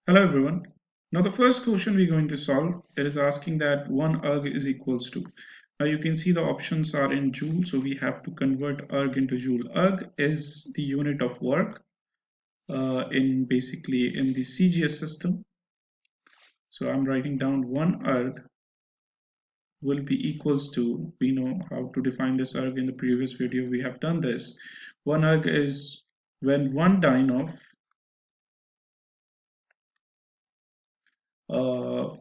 Hello everyone. Now the first question we're going to solve, it is asking that 1 erg is equals to. Now you can see the options are in joule, so we have to convert erg into joule. Erg is the unit of work in basically in the CGS system. So I'm writing down 1 erg will be equals to, we know how to define this erg in the previous video, we have done this. 1 erg is when one dyne of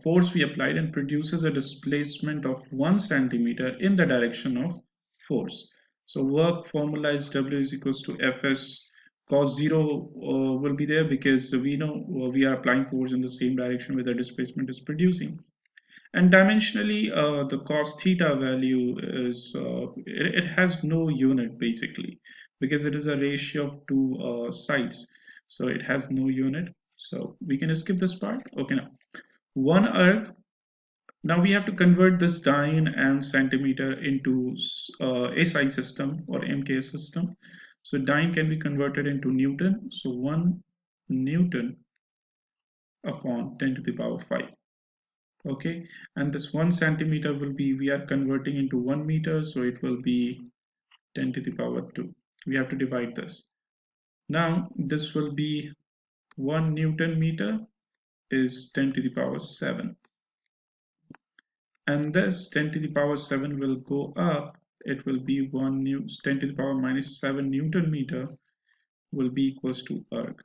force we applied and produces a displacement of 1 centimeter in the direction of force. So work formula is W is equals to Fs cos 0 will be there because we know we are applying force in the same direction where the displacement is producing. And dimensionally, the cos theta value is, it has no unit basically because it is a ratio of two sides. So it has no unit. So we can skip this part. Okay, now 1 erg. Now we have to convert this dyne and centimeter into SI system or MKS system. So dyne can be converted into Newton. So 1 Newton upon 10 to the power 5. Okay, and this 1 centimeter will be, we are converting into 1 meter, so it will be 10 to the power 2. We have to divide this. Now this will be 1 Newton meter is 10 to the power 7. And this 10 to the power 7 will go up. It will be 10 to the power minus 7 Newton meter will be equals to erg.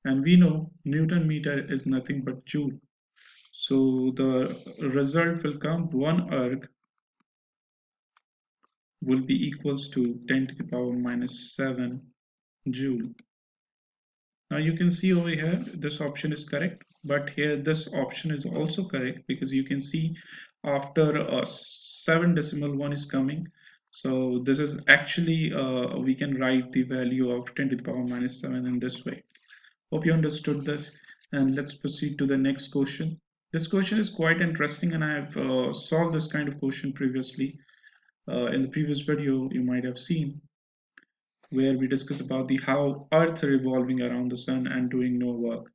And we know Newton meter is nothing but joule. So the result will come 1 erg will be equals to 10 to the power minus 7 joule. Now you can see over here, this option is correct, but here this option is also correct because you can see after a 7 decimal 1 is coming. So this is actually, we can write the value of 10 to the power minus 7 in this way. Hope you understood this, and let's proceed to the next question. This question is quite interesting, and I have solved this kind of question previously. In the previous video, you might have seen where we discuss about the how Earth revolving around the sun and doing no work.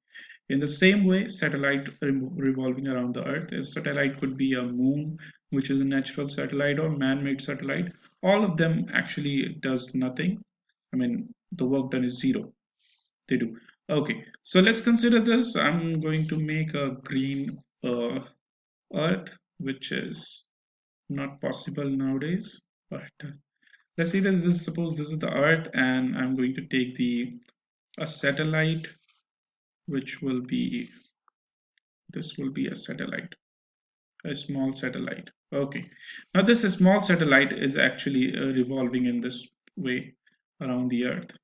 In the same way, satellite revolving around the Earth. A satellite could be a moon, which is a natural satellite, or man-made satellite. All of them actually does nothing. I mean, the work done is zero. They do. Okay, so let's consider this. I'm going to make a green Earth, which is not possible nowadays, but let's say that suppose this is the Earth, and I'm going to take a satellite, which will be, this will be a satellite, a small satellite. Okay, now this small satellite is actually revolving in this way around the Earth.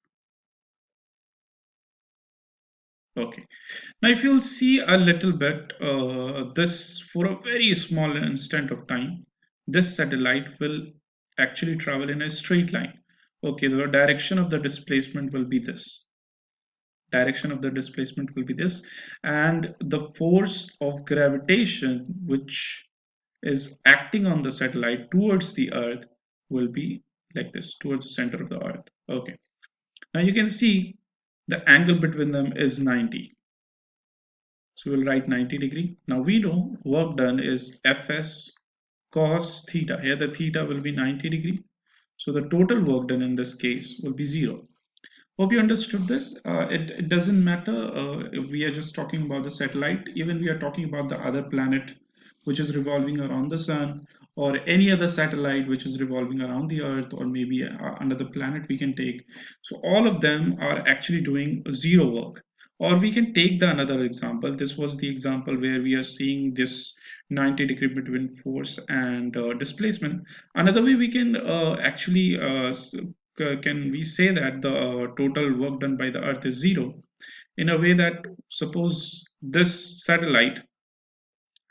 Okay, now if you'll see a little bit, this for a very small instant of time, this satellite will actually travel in a straight line. Okay, the direction of the displacement will be this. Direction of the displacement will be this, and the force of gravitation which is acting on the satellite towards the Earth will be like this, towards the center of the Earth. Okay, now you can see the angle between them is 90. So we'll write 90 degree. Now we know work done is Fs cos theta. Here the theta will be 90 degree. So the total work done in this case will be 0. Hope you understood this. It doesn't matter if we are just talking about the satellite, even we are talking about the other planet which is revolving around the sun, or any other satellite which is revolving around the earth, or maybe another planet we can take. So all of them are actually doing zero work. Or we can take the another example. This was the example where we are seeing this 90 degree between force and displacement. Another way we can actually can we say that the total work done by the earth is zero, in a way that suppose this satellite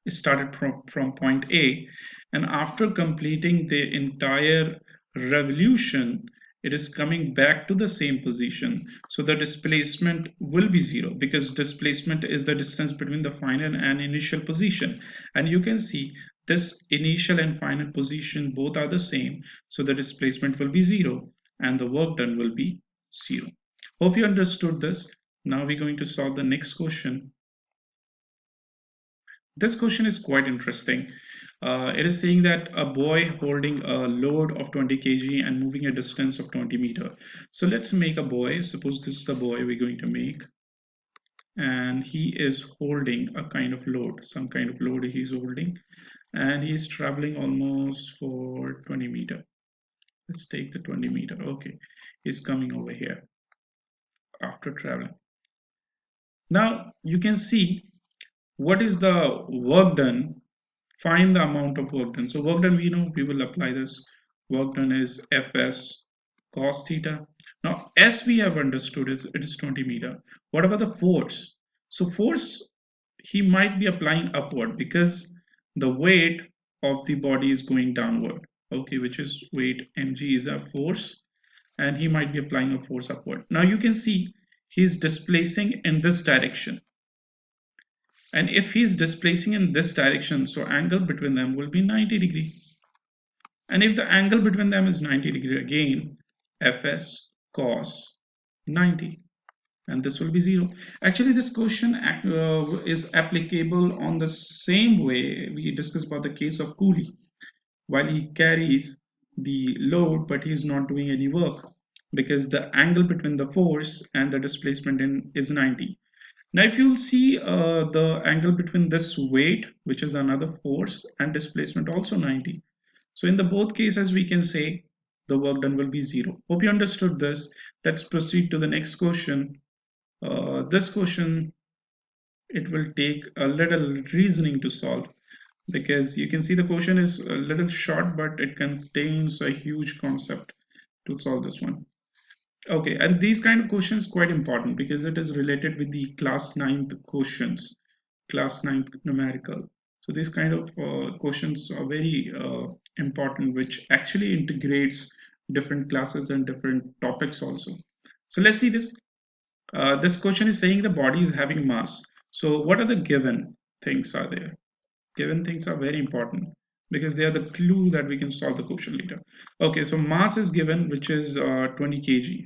started from point A, and after completing the entire revolution it is coming back to the same position, so the displacement will be zero because displacement is the distance between the final and initial position, and you can see this initial and final position both are the same, so the displacement will be zero and the work done will be zero. Hope you understood this. Now we're going to solve the next question. This question is quite interesting. It is saying that a boy holding a load of 20 kg and moving a distance of 20 meter. So let's make a boy. Suppose this is the boy we're going to make, and he is holding a kind of load, some kind of load he's holding, and he's traveling almost for 20 meter. Let's take the 20 meter. Okay, he's coming over here after traveling. Now you can see what is the work done. Find the amount of work done. So work done, we know, we will apply this. Work done is Fs cos theta. Now S we have understood is it is 20 meter. What about the force? So force, he might be applying upward because the weight of the body is going downward. Okay, which is weight mg is a force, and he might be applying a force upward. Now you can see he's displacing in this direction. And if he's displacing in this direction, so angle between them will be 90 degree. And if the angle between them is 90 degree, again, Fs cos 90. And this will be 0. Actually, this question is applicable on the same way we discussed about the case of Cooley. While he carries the load, but he's not doing any work because the angle between the force and the displacement is 90. Now, if you'll see the angle between this weight, which is another force, and displacement also 90. So in the both cases, we can say the work done will be 0. Hope you understood this. Let's proceed to the next question. This question, it will take a little reasoning to solve because you can see the question is a little short, but it contains a huge concept to solve this one. Okay, and these kind of questions quite important because it is related with the class 9th questions, class 9th numerical. So these kind of questions are very important, which actually integrates different classes and different topics also. So let's see this. This question is saying the body is having mass. So what are the given things are there? Given things are very important because they are the clue that we can solve the question later. Okay, so mass is given, which is 20 kg.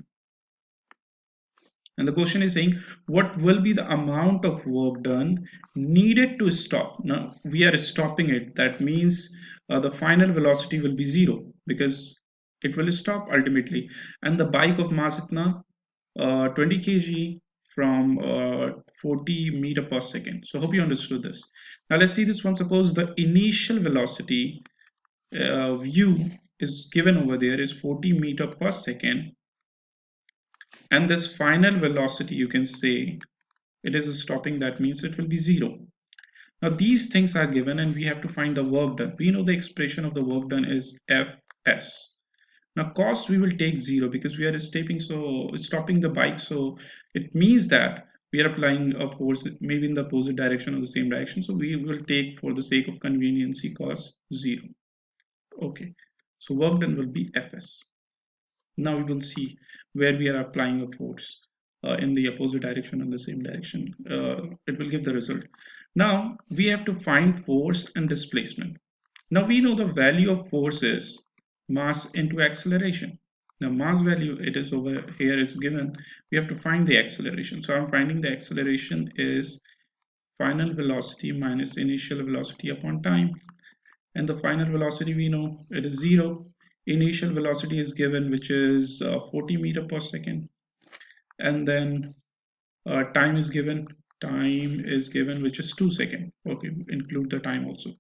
And the question is saying, what will be the amount of work done needed to stop? Now, we are stopping it. That means the final velocity will be 0 because it will stop ultimately. And the bike of mass itna 20 kg from 40 meter per second. So hope you understood this. Now let's see this one. Suppose the initial velocity u is given over there is 40 meter per second, and this final velocity, you can say it is stopping, that means it will be 0. Now these things are given and we have to find the work done. We know the expression of the work done is Fs. Now cost we will take 0 because we are stopping the bike, so it means that we are applying a force maybe in the opposite direction or the same direction, so we will take, for the sake of convenience, cost 0. Okay, so work done will be Fs. Now we will see where we are applying a force in the opposite direction and the same direction. It will give the result. Now we have to find force and displacement. Now we know the value of force is mass into acceleration. Now mass value, it is over here, is given. We have to find the acceleration. So I'm finding the acceleration is final velocity minus initial velocity upon time. And the final velocity, we know it is 0. Initial velocity is given, which is 40 meter per second. And then time is given. Time is given, which is 2 seconds. Okay, include the time also.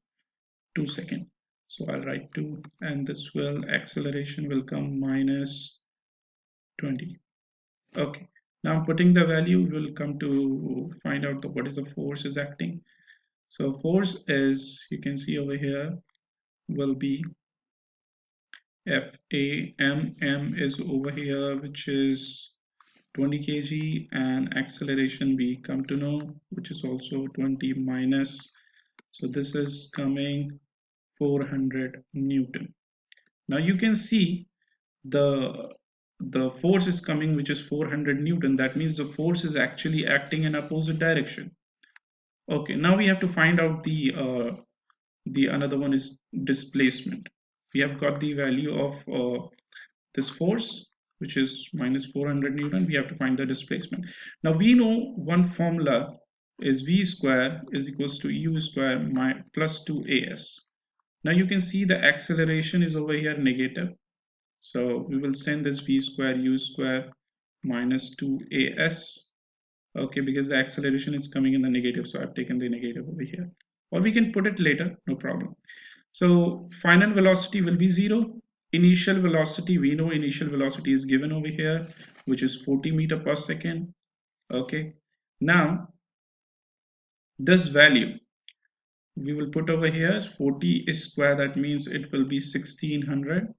2 seconds. So I'll write 2, and this will, acceleration will come minus 20. Okay, now I'm putting the value, will come to find out what is the force is acting. So force is, you can see over here, will be FAMM is over here, which is 20 kg, and acceleration we come to know, which is also 20 minus, so this is coming 400 Newton. Now you can see the force is coming, which is 400 Newton. That means the force is actually acting in opposite direction. Okay, now we have to find out the another one is displacement. We have got the value of this force, which is minus 400 Newton. We have to find the displacement. Now we know one formula is v square is equals to u square plus 2as. Now you can see the acceleration is over here negative. So we will send this v square u square minus 2as. Okay, because the acceleration is coming in the negative, so I've taken the negative over here. Or we can put it later, no problem. So final velocity will be 0. Initial velocity, we know initial velocity is given over here, which is 40 meter per second. Okay, now this value we will put over here, 40 is square, that means it will be 1600,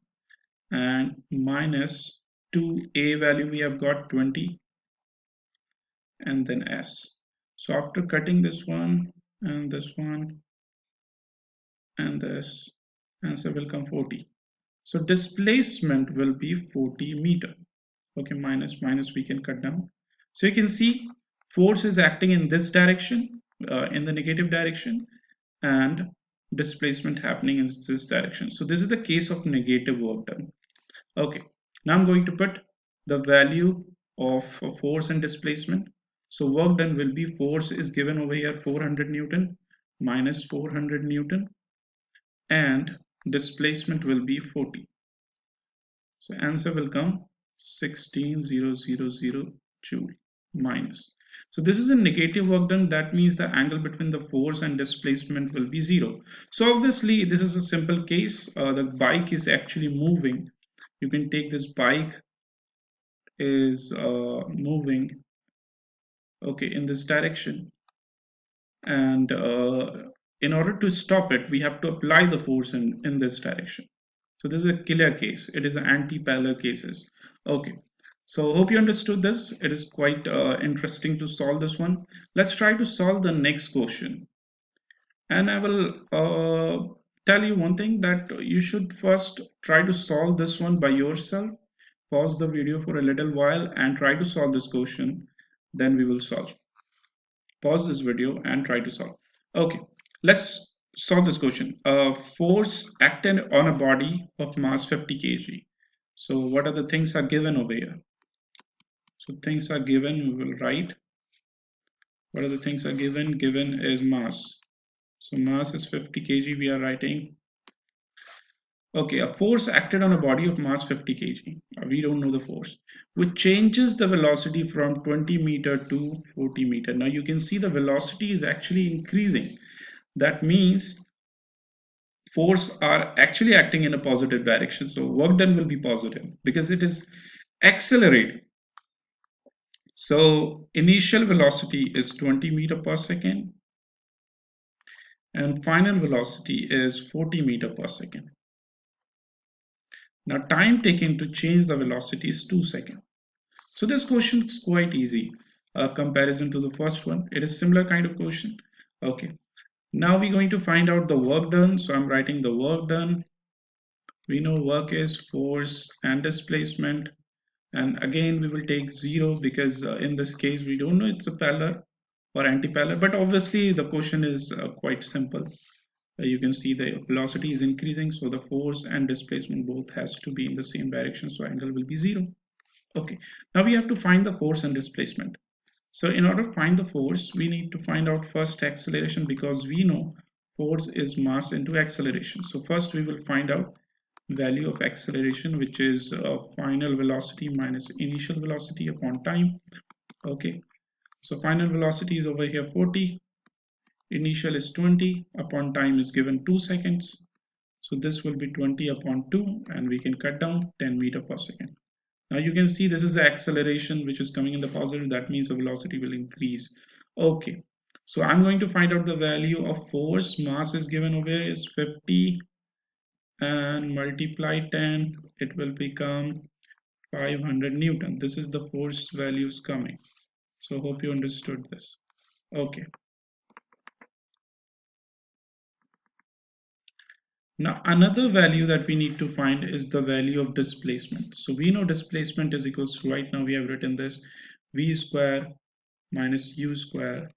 and minus 2a value we have got 20, and then s. So after cutting this one and this one and this, answer will come 40. So displacement will be 40 meter. Okay, minus minus we can cut down. So you can see force is acting in this direction, in the negative direction, and displacement happening in this direction. So this is the case of negative work done. Okay, now I'm going to put the value of force and displacement. So work done will be, force is given over here 400 Newton minus 400 Newton, and displacement will be 40. So answer will come 16,000 joule minus. So this is a negative work done. That means the angle between the force and displacement will be 0. So obviously this is a simple case. The bike is actually moving. You can take this bike is moving, okay, in this direction, and in order to stop it we have to apply the force in this direction. So this is a clear case. It is an anti-parallel cases. Okay, so hope you understood this. It is quite interesting to solve this one. Let's try to solve the next question, and I will tell you one thing, that you should first try to solve this one by yourself. Pause the video for a little while and try to solve this question, then we will solve. Pause this video and try to solve. Okay, let's solve this question. Force acted on a body of mass 50 kg. So what are the things are given over here? So things are given, we will write. What are the things are given? Given is mass. So mass is 50 kg, we are writing. Okay, a force acted on a body of mass 50 kg. We don't know the force, which changes the velocity from 20 meter to 40 meter. Now you can see the velocity is actually increasing. That means force are actually acting in a positive direction. So work done will be positive because it is accelerating. So initial velocity is 20 meter per second and final velocity is 40 meter per second. Now time taken to change the velocity is 2 seconds. So this question is quite easy comparison to the first one. It is similar kind of question. Okay. Now we're going to find out the work done. So I'm writing the work done. We know work is force and displacement. And again, we will take 0 because in this case, we don't know it's a parallel or anti-parallel. But obviously, the question is quite simple. You can see the velocity is increasing. So the force and displacement both has to be in the same direction. So angle will be 0. Okay, now we have to find the force and displacement. So in order to find the force, we need to find out first acceleration, because we know force is mass into acceleration. So first we will find out value of acceleration, which is final velocity minus initial velocity upon time. Okay, so final velocity is over here 40, initial is 20, upon time is given 2 seconds. So this will be 20 upon 2, and we can cut down 10 meter per second. Now you can see this is the acceleration which is coming in the positive. That means the velocity will increase. Okay, so I'm going to find out the value of force. Mass is given over here is 50, and multiply 10, it will become 500 Newton. This is the force values coming. So hope you understood this. Okay. Now another value that we need to find is the value of displacement. So we know displacement is equals to, right now we have written this, v square minus u square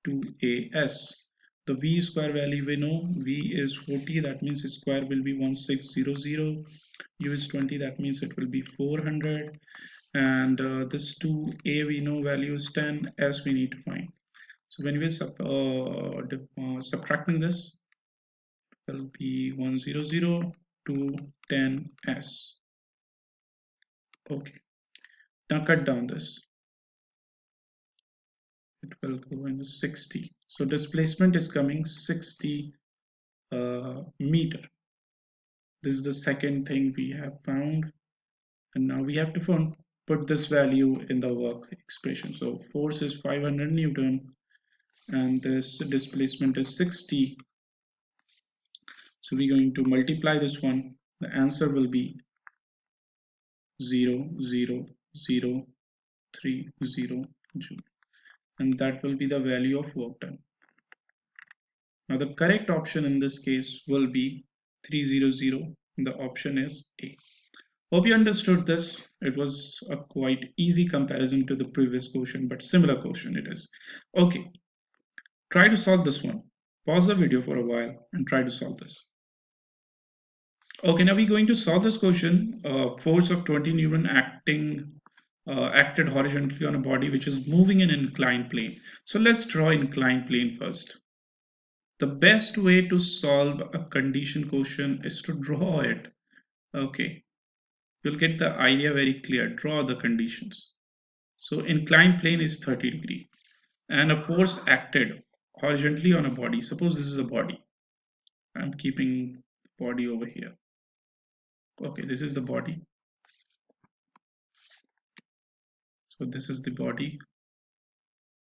2as. The v square value we know, v is 40, that means the square will be 1600, u is 20, that means it will be 400, and this 2a we know value is 10, s we need to find. So when we're subtracting this, it will be 100 to 10s. Okay, now cut down this. It will go in 60. So displacement is coming 60 meter. This is the second thing we have found, and now we have to put this value in the work expression. So force is 500 Newton and this displacement is 60. So we're going to multiply this one. The answer will be 0.00030 joule, and that will be the value of work done. Now the correct option in this case will be 300. The option is A. Hope you understood this. It was a quite easy comparison to the previous question, but similar question it is. Okay, try to solve this one. Pause the video for a while and try to solve this. Okay, now we're going to solve this question. Force of 20 Newton acted horizontally on a body which is moving in an inclined plane. So let's draw inclined plane first. The best way to solve a condition question is to draw it. Okay, you'll get the idea very clear. Draw the conditions. So inclined plane is 30 degree and a force acted horizontally on a body. Suppose this is a body. I'm keeping the body over here. Okay, this is the body. So this is the body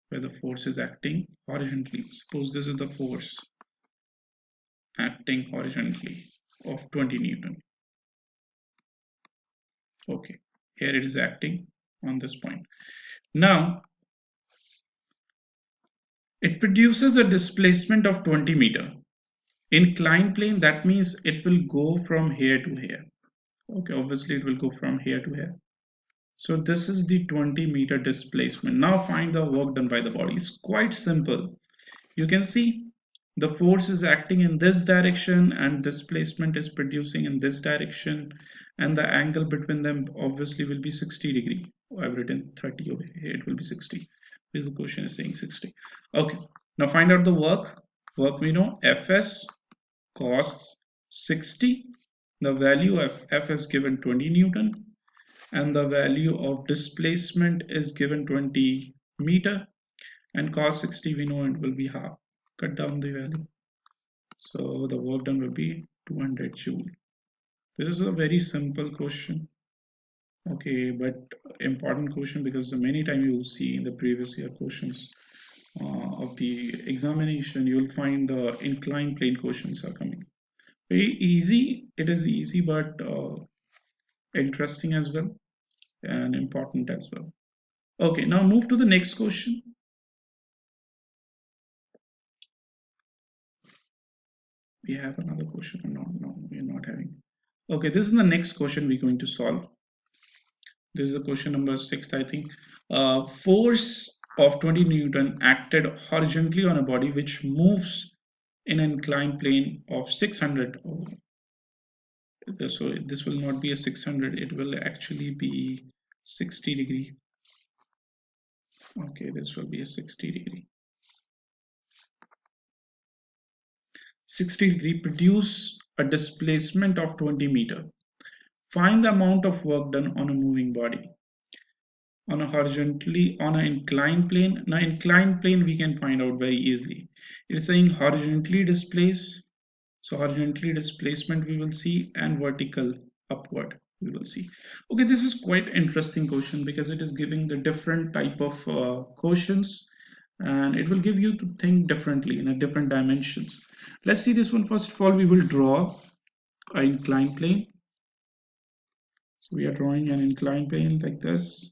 where the force is acting horizontally. Suppose this is the force acting horizontally of 20 Newton. Okay, here it is acting on this point. Now, it produces a displacement of 20 meter. Inclined plane, that means it will go from here to here. Okay, obviously it will go from here to here. So this is the 20 meter displacement. Now find the work done by the body. It's quite simple. You can see the force is acting in this direction and displacement is producing in this direction, and the angle between them obviously will be 60 degree. I've written 30 over here, it will be 60 because the question is saying 60. Okay, now find out the work. We know Fs cos 60. The value of F is given 20 Newton and the value of displacement is given 20 meter, and cos 60 we know it will be half. Cut down the value, so the work done will be 200 joule. This is a very simple question, okay, but important question because the many time you will see in the previous year questions of the examination, you will find the inclined plane questions are coming. Very easy, it is easy, but interesting as well and important as well. Okay, now move to the next question. We have another question or no, we're not having. Okay, this is the next question we're going to solve. This is the question number 6, I think. Force of 20 Newton acted horizontally on a body which moves in an inclined plane of 600. So this will not be a 600, it will actually be 60 degree. Okay, this will be a 60 degree. 60 degree produce a displacement of 20 meter. Find the amount of work done on a moving body. On a horizontally, on an inclined plane. Now inclined plane we can find out very easily. It's saying horizontally displaced. So horizontally displacement we will see, and vertical upward we will see. Okay, this is quite interesting question because it is giving the different type of questions, and it will give you to think differently in a different dimensions. Let's see this one. First of all, we will draw an inclined plane. So we are drawing an inclined plane like this.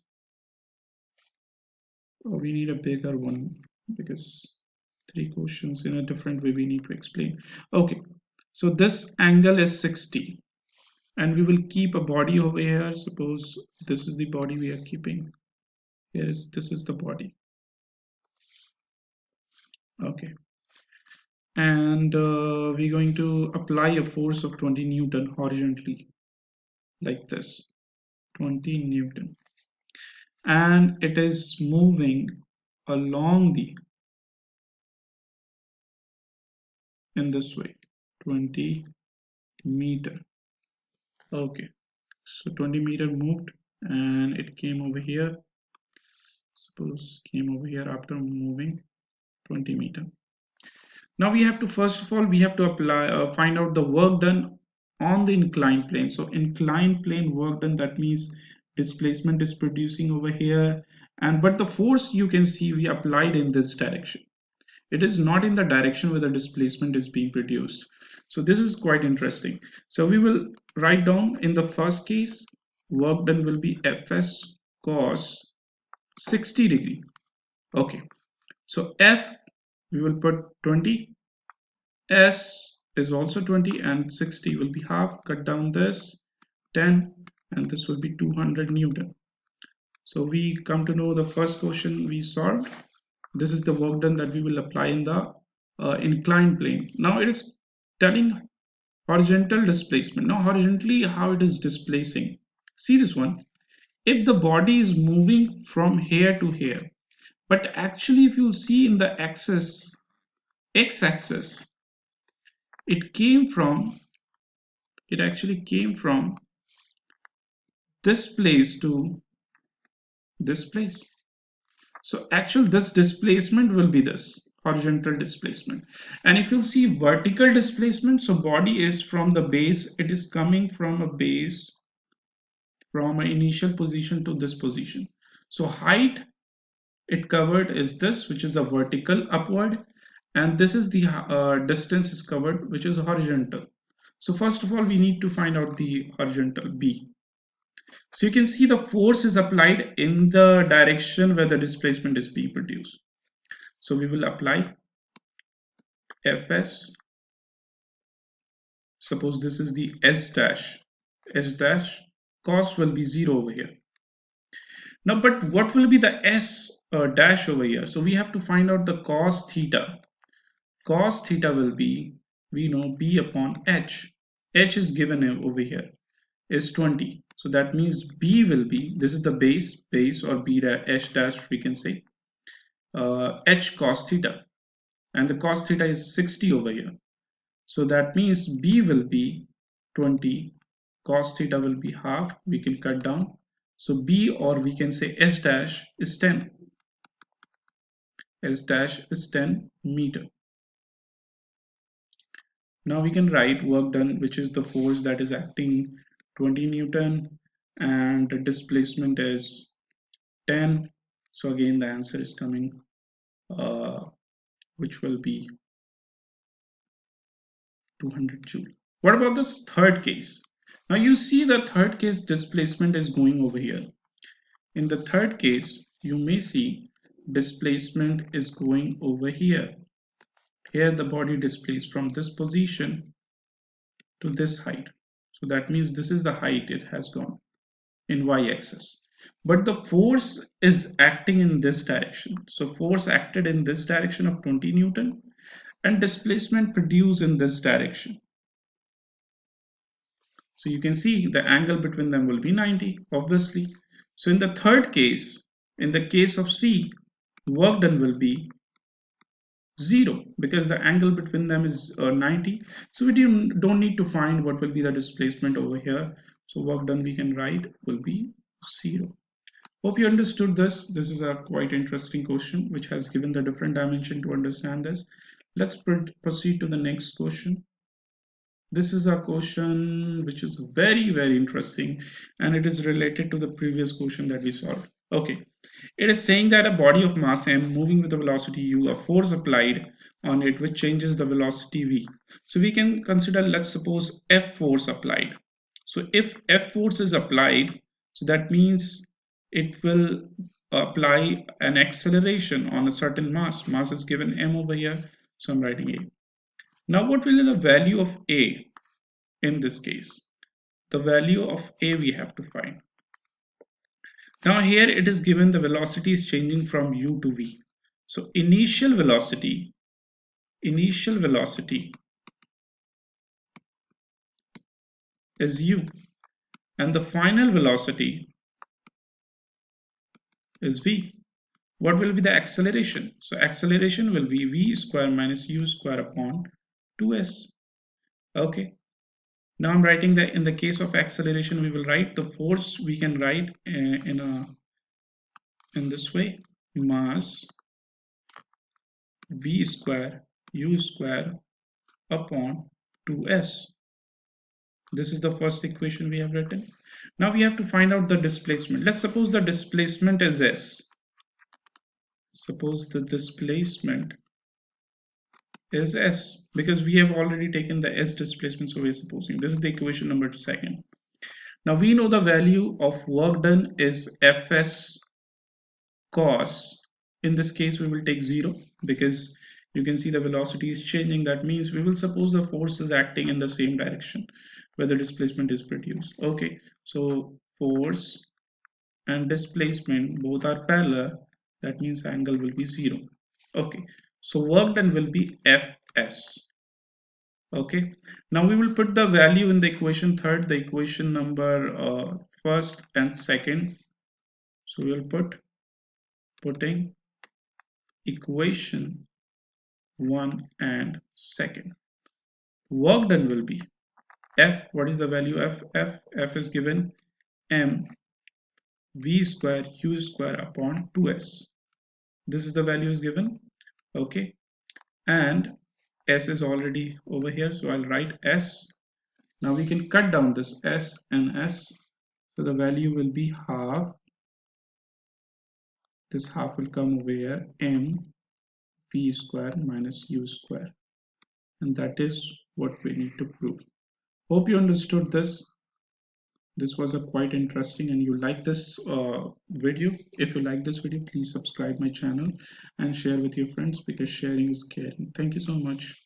Oh, we need a bigger one because 3 questions in a different way we need to explain. Okay, so this angle is 60 and we will keep a body over here. Suppose this is the body we are keeping. This is the body. Okay, and we're going to apply a force of 20 Newton horizontally like this, 20 Newton, and it is moving along the in this way, 20 meter. Okay, so 20 meter moved and it came over here. Suppose came over here after moving 20 meter. Now we have to, first of all, we have to apply, find out the work done on the inclined plane. So inclined plane work done, that means displacement is producing over here. And but the force you can see we applied in this direction. It is not in the direction where the displacement is being produced. So this is quite interesting. So we will write down in the first case, work done will be Fs cos 60 degree. Okay. So F, we will put 20. S is also 20 and 60 will be half. Cut down this 10 and this will be 200 Newton. So we come to know the first question we solved. This is the work done that we will apply in the inclined plane. Now it is telling horizontal displacement. Now horizontally how it is displacing. See this one. If the body is moving from here to here, but actually if you see in the axis, x-axis, it actually came from this place to this place. So actual this displacement will be this horizontal displacement. And if you'll see vertical displacement, so body is from the base, it is coming from a base from an initial position to this position. So height it covered is this, which is the vertical upward, and this is the distance is covered, which is horizontal. So first of all, we need to find out the horizontal B. So you can see the force is applied in the direction where the displacement is being produced. So we will apply Fs. Suppose this is the S dash. S dash cos will be 0 over here. Now, but what will be the S dash over here? So we have to find out the cos theta. Cos theta will be, we know, B upon H. H is given over here is 20. So that means B will be, this is the base or B dash, H dash we can say, H cos theta. And the cos theta is 60 over here. So that means B will be 20, cos theta will be half, we can cut down. So B, or we can say S dash is 10. S dash is 10 meter. Now we can write work done, which is the force that is acting 20 Newton, and the displacement is 10. So again the answer is coming, which will be 200 joule. What about this third case? Now you see the third case displacement is going over here. In the third case, you may see displacement is going over here. Here the body displaced from this position to this height. So that means this is the height it has gone in y-axis. But the force is acting in this direction. So force acted in this direction of 20 Newton and displacement produced in this direction. So you can see the angle between them will be 90, obviously. So in the third case, in the case of C, work done will be 0 because the angle between them is 90. So we don't need to find what will be the displacement over here. So work done we can write will be 0. Hope you understood this. This is a quite interesting question which has given the different dimension to understand this. Let's proceed to the next question. This is a question which is very interesting, and it is related to the previous question that we solved. Okay, it is saying that a body of mass m moving with a velocity u, a force applied on it which changes the velocity v. So we can consider, let's suppose F force applied. So if F force is applied, so that means it will apply an acceleration on a certain mass. Mass is given m over here, so I'm writing a. Now what will be the value of a in this case? The value of a we have to find. Now here it is given the velocity is changing from u to v. So initial velocity is u and the final velocity is v. What will be the acceleration? So acceleration will be v square minus u square upon 2s. Okay. Now I'm writing that in the case of acceleration, we will write the force. We can write in this way: mass v square u square upon 2s. This is the first equation we have written. Now we have to find out the displacement. Let's suppose the displacement is s. Suppose the displacement is s, because we have already taken the s displacement, so we're supposing this is the equation number 2. Now we know the value of work done is fs cos. In this case we will take 0 because you can see the velocity is changing. That means we will suppose the force is acting in the same direction where the displacement is produced. Okay, so force and displacement both are parallel. That means angle will be 0. Okay, so work done will be fs. Okay, now we will put the value in the equation third, the equation number first and second. So we will putting equation 1 and second. Work done will be f. What is the value of f is given m v square u square upon 2s. This is the value is given. Okay, and s is already over here, so I'll write s. Now we can cut down this s and s, so the value will be half. This half will come over here, m v square minus u square, and that is what we need to prove. Hope you understood this. This was a quite interesting and you like this video. If you like this video, please subscribe my channel and share with your friends, because sharing is caring. Thank you so much.